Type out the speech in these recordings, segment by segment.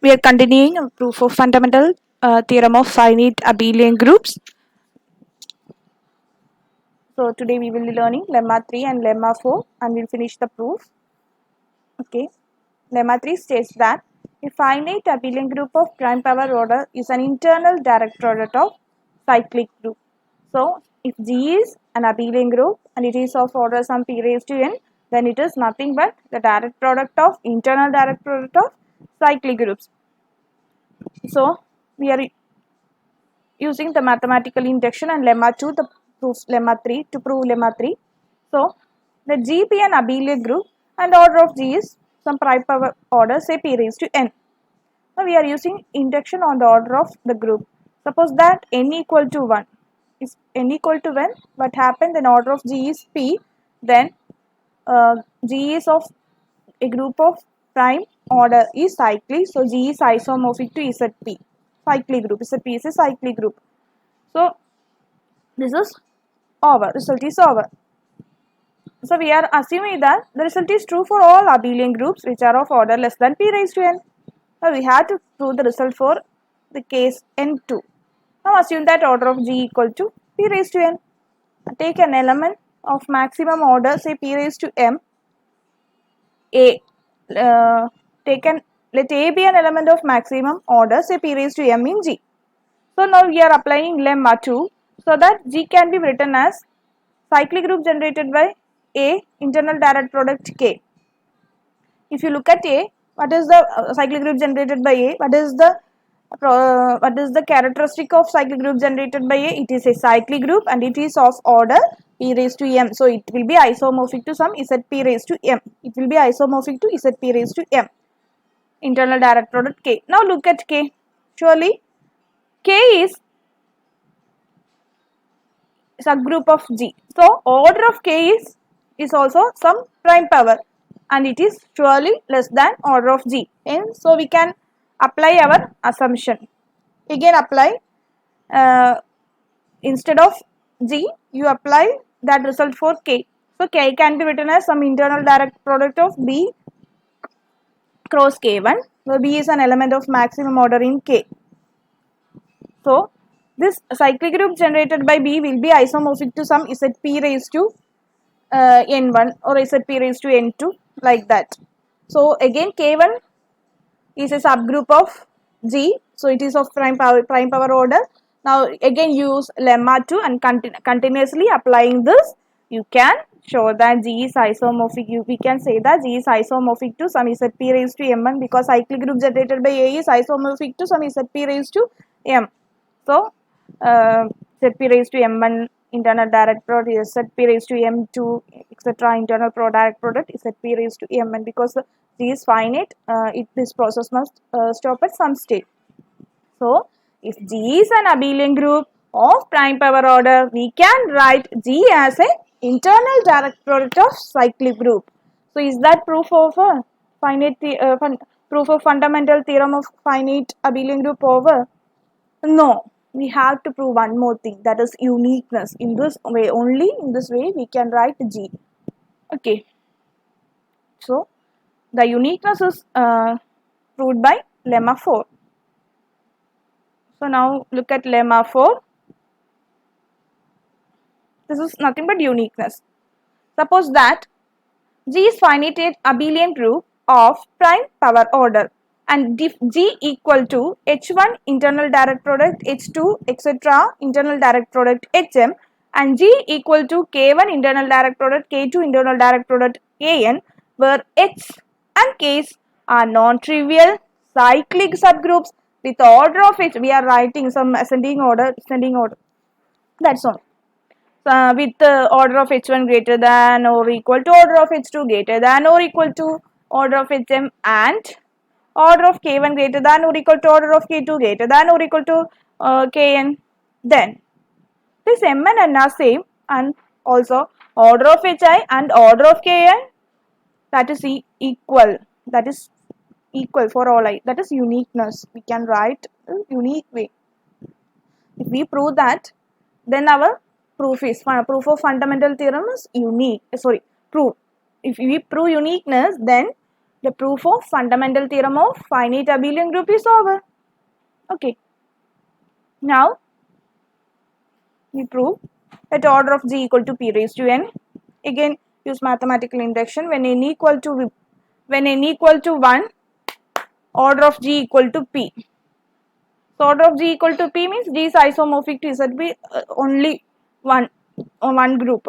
We are continuing a proof of fundamental theorem of finite abelian groups. So today we will be learning lemma 3 and lemma 4 and we'll finish the proof. Okay. Lemma 3 states that a finite abelian group of prime power order is an internal direct product of cyclic group. So if G is an abelian group and it is of order some p raised to n, then it is nothing but the direct product of internal direct product of cyclic groups. So we are using the mathematical induction and lemma 2 the proof lemma 3 to prove lemma 3. So the G be an abelian group and order of G is some prime power order, say p raised to n. Now we are using induction on the order of the group. Suppose that n equal to 1 is n equal to 1, what happens in order of G is p, then G is of a group of prime order is cyclic, so G is isomorphic to ZP. Cyclic group, ZP is a cyclic group. So this is over, result is over. So we are assuming that the result is true for all abelian groups which are of order less than p raised to n. Now we have to prove the result for the case n2. Now assume that order of G equal to p raised to n. Take an element of maximum order, say p raised to m, a. Let A be an element of maximum order, say p raised to m in G. So now we are applying lemma 2 so that G can be written as cyclic group generated by A internal direct product K. If you look at A, what is the cyclic group generated by A? What is the characteristic of cyclic group generated by A? It is a cyclic group and it is of order p raised to m. So it will be isomorphic to some Zp raised to m. It will be isomorphic to Zp raised to m. Internal direct product K. Now look at K. Surely K is subgroup of G. So order of K is also some prime power and it is surely less than order of G. And so we can apply our assumption. Again apply instead of G you apply that result for K. So K can be written as some internal direct product of B cross K1 where B is an element of maximum order in K. So this cyclic group generated by B will be isomorphic to some Zp raised to n1 or Zp raised to n2 like that. So again K1 is a subgroup of G, so it is of prime power order. Now again use lemma 2 and continuously applying this you can show that G is isomorphic. We can say that G is isomorphic to some Zp raised to m1 because cyclic group generated by A is isomorphic to some Zp raised to m. So Zp raised to m1 internal direct product is Zp raised to m2 etc. internal direct product is Zp raised to mn because G is finite. This process must stop at some state. So if G is an abelian group of prime power order, we can write G as a internal direct product of cyclic group. So is that proof of proof of fundamental theorem of finite abelian group over? No, we have to prove one more thing, that is uniqueness. In this way, only in this way we can write G. Okay. So the uniqueness is proved by lemma 4. So now look at lemma 4. This is nothing but uniqueness. Suppose that G is finite abelian group of prime power order and if G equal to H1 internal direct product H2 etc. internal direct product Hm and G equal to K1 internal direct product K2 internal direct product An where H and K's are non-trivial cyclic subgroups with order of H. We are writing some ascending order, descending order. That's all. With order of H1 greater than or equal to order of H2 greater than or equal to order of Hm and order of K1 greater than or equal to order of K2 greater than or equal to Kn. Then this Mn and N are same and also order of Hi and order of Kn that is equal. That is equal for all I. That is uniqueness. We can write a unique way. If we prove that, then our proof of fundamental theorem is unique. Proof. If we prove uniqueness, then The proof of fundamental theorem of finite abelian group is over. Okay. Now we prove that order of G equal to P raised to n. Again, use mathematical induction. When n equal to 1, order of G equal to P. So order of G equal to P means G is isomorphic to ZP, only one group.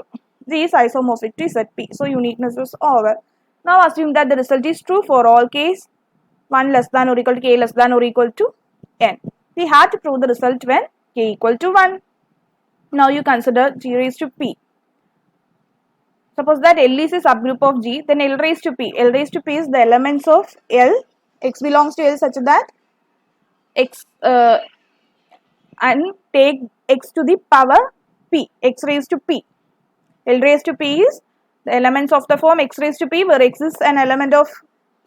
G is isomorphic to ZP. So uniqueness is over. Now assume that the result is true for all case 1 less than or equal to k less than or equal to n. We have to prove the result when k equal to 1. Now you consider G raised to P. Suppose that L is a subgroup of G, then L raised to P. L raised to P is the elements of L. X belongs to L such that X and take X to the power P. X raised to P. L raised to P is the elements of the form X raised to P where X is an element of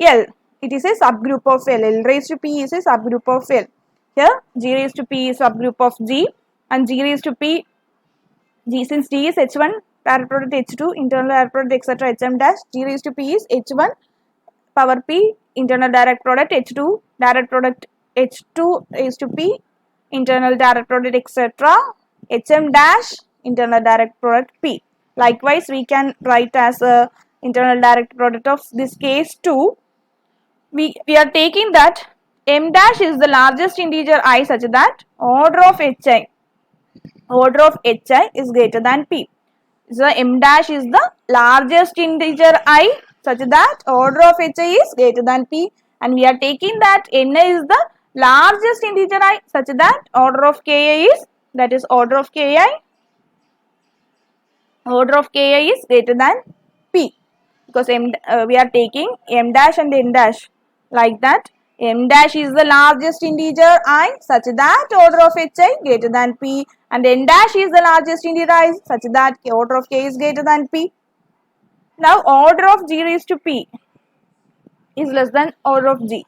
L. It is a subgroup of L. L raised to P is a subgroup of L. Here G raised to P is subgroup of G and G raised to P, G since G is H1 direct product H2 internal direct product etc. Hm dash, G raised to P is H1 power P internal direct product H2 direct product H2 raised to P internal direct product etc. Hm dash internal direct product P. Likewise, we can write as a internal direct product of this case 2. We are taking that m dash is the largest integer I such that order of hi is greater than p. So m dash is the largest integer I such that order of hi is greater than p, and we are taking that n is the largest integer I such that order of ki is, that is order of ki is greater than p, because we are taking m dash and n dash like that. M dash is the largest integer I such that order of hi greater than p, and n dash is the largest integer I such that order of k is greater than p. Now order of G raised to p is less than order of G.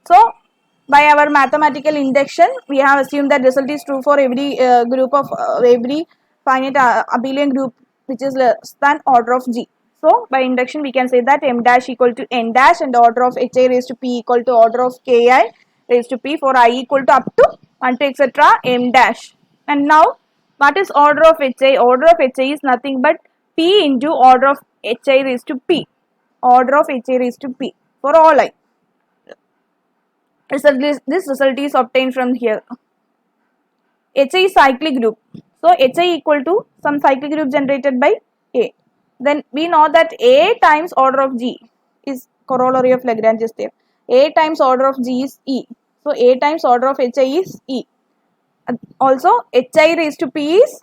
So by our mathematical induction, we have assumed that result is true for every group of every finite abelian group which is less than order of G. So by induction we can say that m dash equal to n dash and order of hi raised to p equal to order of ki raised to p for I equal to up to 1 to etc. m dash. And now what is order of hi? Order of hi is nothing but p into order of hi raised to p. Order of hi raised to p for all I. This result is obtained from here. Hi is cyclic group. So hi equal to some cyclic group generated by A. Then we know that A times order of G is corollary of Lagrange's theorem. A times order of G is E. So A times order of hi is E. Also hi raised to p is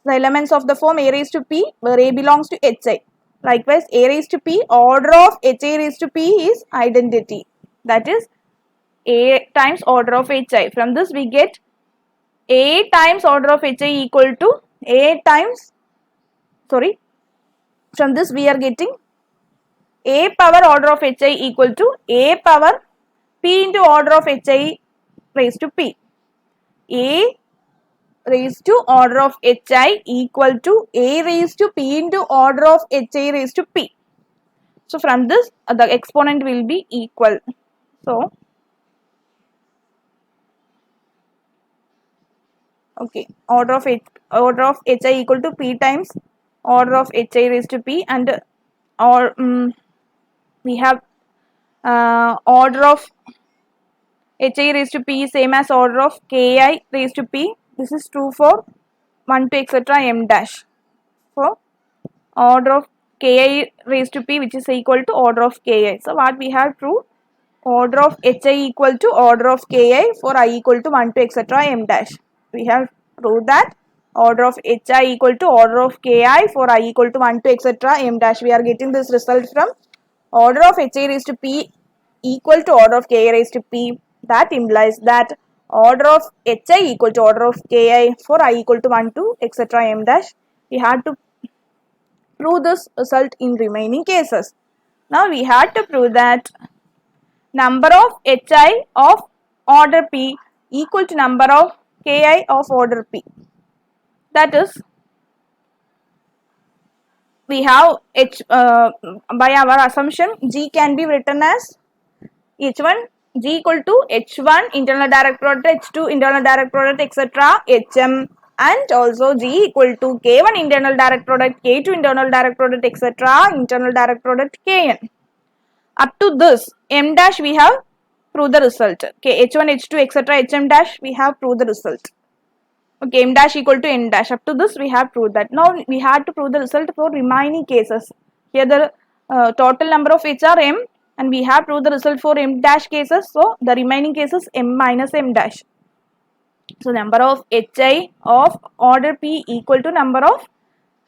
the elements of the form A raised to p where A belongs to hi. Likewise A raised to p order of hi raised to p is identity. That is A times order of hi. From this we get A times order of hi equal to A times, from this we are getting A power order of hi equal to A power p into order of hi raised to p. A raised to order of hi equal to A raised to p into order of hi raised to p. So from this the exponent will be equal. So okay, order of hi equal to p times order of hi raised to p, and we have order of hi raised to p is same as order of ki raised to p. This is true for 1 to etc. m dash. So order of ki raised to p which is equal to order of ki. So what we have proved? Order of hi equal to order of ki for I equal to 1 to etc. m dash. We have proved that order of hi equal to order of ki for I equal to 1 to etc. m dash. We are getting this result from order of hi raised to p equal to order of ki raised to p. That implies that order of hi equal to order of ki for I equal to 1 to etc. m dash. We had to prove this result in remaining cases. Now we had to prove that number of hi of order p equal to number of ki of order p. That is we have H by our assumption G can be written as H1 G equal to H1 internal direct product, H2 internal direct product, etc. HM, and also G equal to K1 internal direct product, K2 internal direct product, etc. internal direct product Kn. Up to this M dash we have proved the result. Okay, H1, H2, etc. HM dash we have proved the result. Okay, M dash equal to N dash. Up to this we have proved that. Now we had to prove the result for remaining cases. Here the total number of H are M, and we have proved the result for M dash cases. So the remaining cases M minus M dash. So number of Hi of order P equal to number of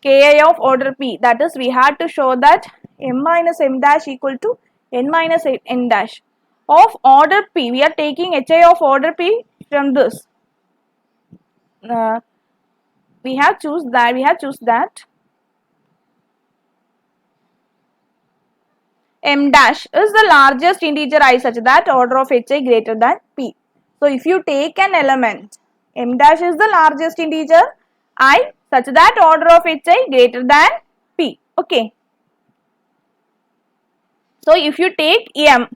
Ki of order P. That is, we had to show that M minus M dash equal to N minus N dash of order P. We are taking Hi of order P from this. We have choose that M dash is the largest integer I such that order of Hi greater than P. So if you take an element, M dash is the largest integer I such that order of Hi greater than P. Okay. So if you take M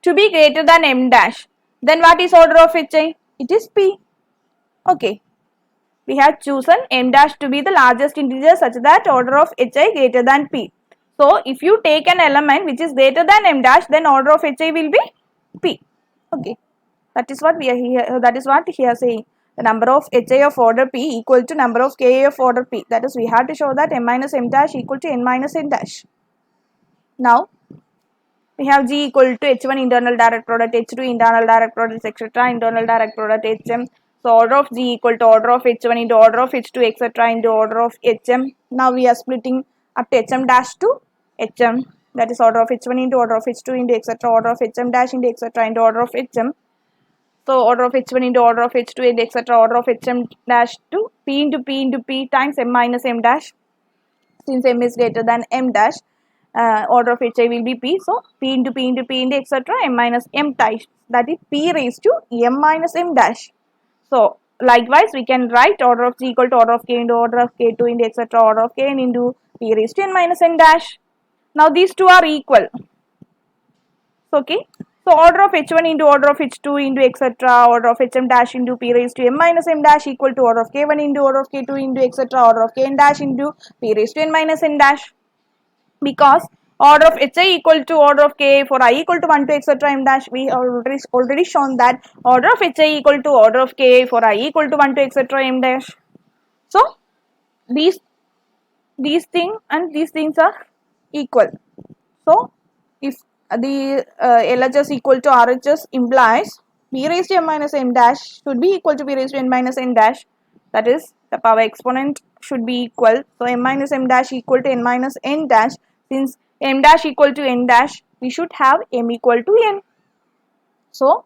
to be greater than M dash, then what is order of Hi? It is P. Okay. We have chosen M dash to be the largest integer such that order of Hi greater than P. So if you take an element which is greater than M dash, then order of Hi will be P. Okay. That is what we are here. That is what here saying. The number of Hi of order P equal to number of Ka of order P. That is, we have to show that M minus M dash equal to N minus N dash. Now we have G equal to H1 internal direct product, H2 internal direct product, etc. internal direct product HM. So order of G equal to order of H1 into order of H2, etc. into order of HM. Now we are splitting up to HM dash to HM. That is order of H1 into order of H2 into etc. order of HM dash into etc. into order of HM. So order of H1 into order of H2 into etc. order of HM dash to P into P times M minus M dash. Since M is greater than M dash, order of Hi will be P. So P into etc. M minus M times, that is P raised to M minus M dash. So likewise we can write order of G equal to order of K into order of K2 into etc. order of Kn into P raised to N minus N dash. Now these two are equal. Okay. So order of H1 into order of H2 into etc. order of Hm dash into P raised to M minus M dash equal to order of K1 into order of K2 into etc. order of Kn dash into P raised to N minus N dash. Because order of Hi equal to order of K for I equal to 1 to etc. M dash, we already shown that order of Hi equal to order of K for I equal to 1 to etc. M dash. So these things and these things are equal. So if the LHS equal to RHS implies P raised to M minus M dash should be equal to P raised to N minus N dash. That is, the power exponent should be equal. So M minus M dash equal to N minus N dash. Since M dash equal to N dash, we should have M equal to N. So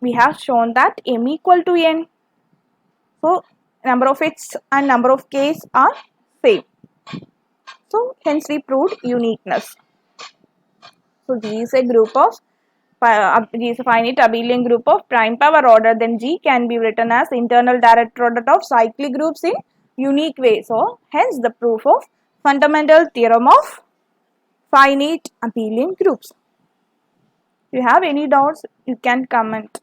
we have shown that M equal to N. So number of H's and number of K's are same. So hence we proved uniqueness. So G is a group of G is a finite abelian group of prime power order. Then G can be written as internal direct product of cyclic groups in unique way. So hence the proof of fundamental theorem of finite abelian groups. If you have any doubts, you can comment.